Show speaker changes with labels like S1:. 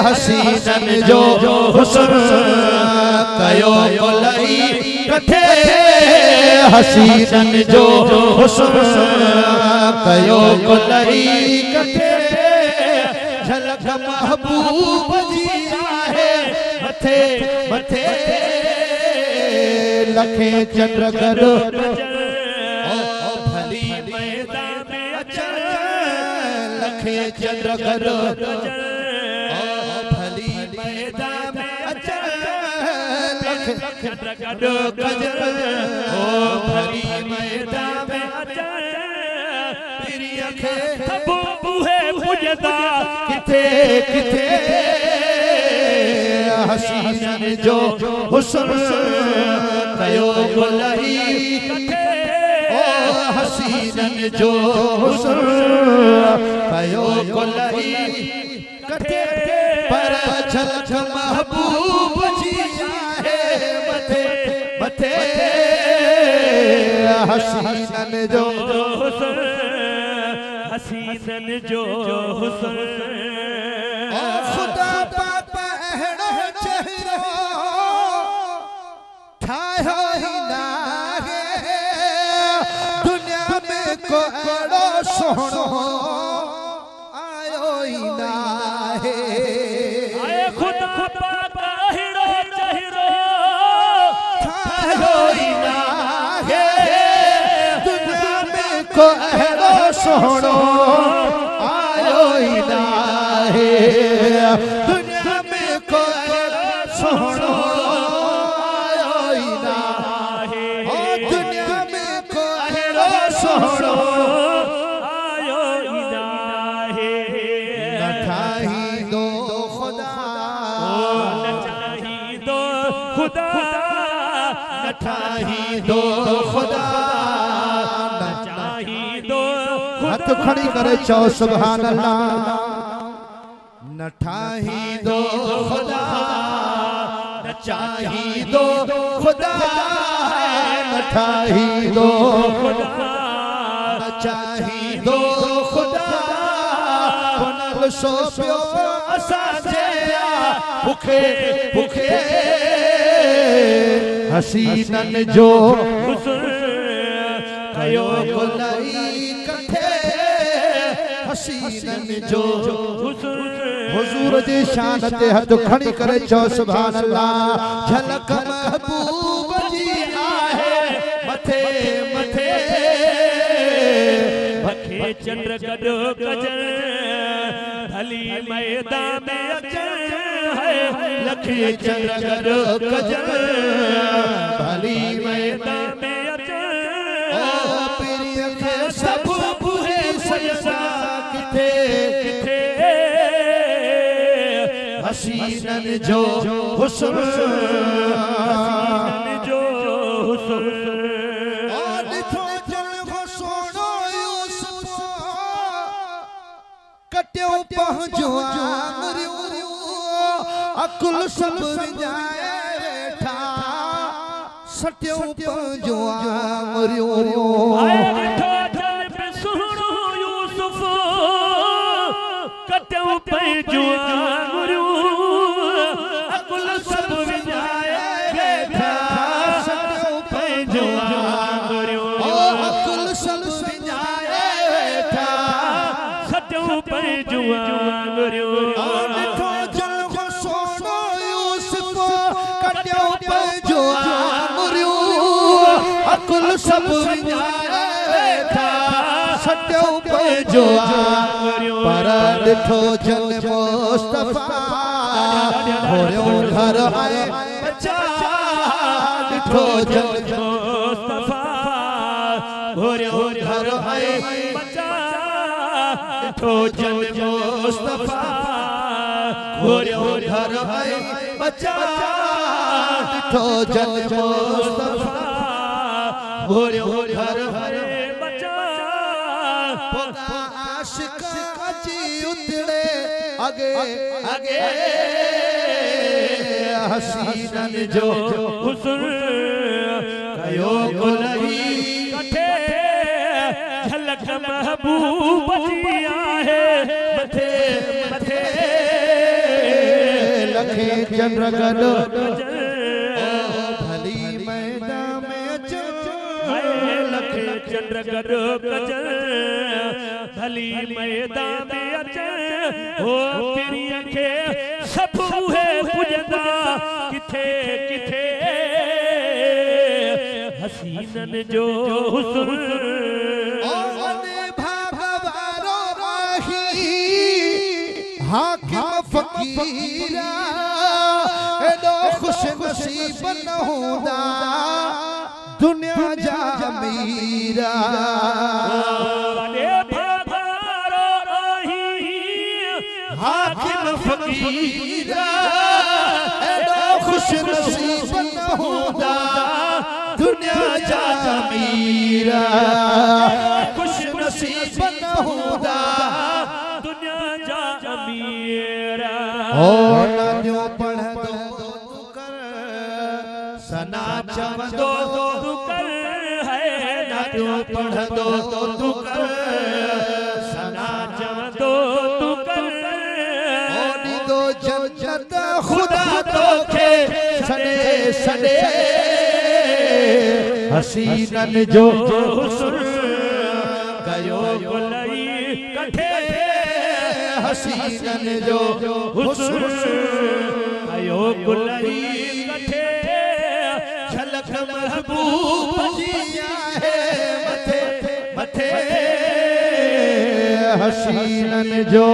S1: हसीनन जो हुस्न कयो कोलई कथे हसीनन जो हुस्न कयो कोलई कथे झलक महबूब जी आहे मथे मथे लखे चंद्र गॾु भली मैदान में अचण लखे चंद्र गॾु भली मैदान में अचण लखे चंद्र गॾु गजर भली मैदान में अचण पिरीअ खे थबो बूहे पुॼंदा किथे किथे हसीनन जो हुस्न कयो कोलई कथे हसीनन जो हुस्न कयो कोलई कथे पर झलक महबूब जी आहे मथे मथे हसीनन जो हुस्न हसीनन जो हुस्न खुदा पाक अहिड़ो चेहरो ठाहियो ही नाहे दुनिया में को अहिड़ो सोहणो आयो ही नाहे खुदा पाक अहिड़ो चेहरो ठाहियो ही नाहे दुनिया में को अहिड़ो सोहणो आयो ही नाहे दुनिया में को अहिड़ो सोहणो आयो ही नाहे दुनिया में को अहिड़ो सोहणो आयो ही नाहे न ठाहींदो खुदा न चाहींदो खुदा न ठाहींदो खुदा न चाहींदो हथ खड़ी करे चओ सुभान अल्लाह न ठाहींदो खुदा न चाहींदो खुदा न ठाहींदो खुदा न चाहींदो खुदा पुनल सोपियो असांजे भुखे भुखे हसीनन जो हुस्न कयो कोलई कथे हसीनन जो हुस्न हुजूर जी शान ते हथ खड़ी करे चओ सुभान अल्लाह झलक महबूब जी आहे मथे मथे भखे चंद्र गॾु गजर भली मैदान में अचण लखे चंद्र गॾु गजर भली मैदान में अचण पिरीअ खे सभु बूहे सजदा किथे किथे हसीनन जो हुस्न हसीनन जो हुस्न ॾिठो जल सोनो यूसुफ कटियो पंहिंजो आङुरियूं अकुल सब विञाए वेठा सटियो पंहिंजो आङुरियूं ॾिठो जल सोनो यूसुफ कटियो पंहिंजो सब सटियो पंहिंजो पर ॾिठो जन मुस्तफा घोड़ियो घर आए बचा ॾिठो जन मुस्तफा घोड़ियो घर आए बचा ॾिठो जन मुस्तफा घोड़ियो घर आए बचा ॾिठो जन मुस्तफा घोड़ियो घर हरे बचा आशिक अची उतरे आगे आगे हसीनन जो हुस्न कयो कोलई कथे झलक महबूब जी आहे मथे मथे लखे चंद्र गॾु भली मैदान में अचो
S2: लखे चंद्र गॾु कजल भली मैदान में अचे हो पीरीअ खे सभु उहे पुॼंदा किथे किथे हसीनन जो हुस्न
S1: हाकिम फकीरा एडो खुश नसीब न होंदा दुनिया जा अमीरा
S2: वॾे भागारो आही हाकिम फकीरा
S1: एडो खुश नसीब न होंदा दुनिया जा अमीरा खुश नसीब न होंदा
S2: ओ
S1: नदियों पढ़ दो तू कर सना चवंदो तू कर है नदियों पढ़ दो तू कर सना चवंदो तू कर ओ नीदो जन्नत खुदा तोखे सने सने हसीनन जो हुस्न कयो गुलई कठे हसीनन जो हुस्न आयो गुलरी कठे झलक महबूब जी आहे मथे मथे हसीनन जो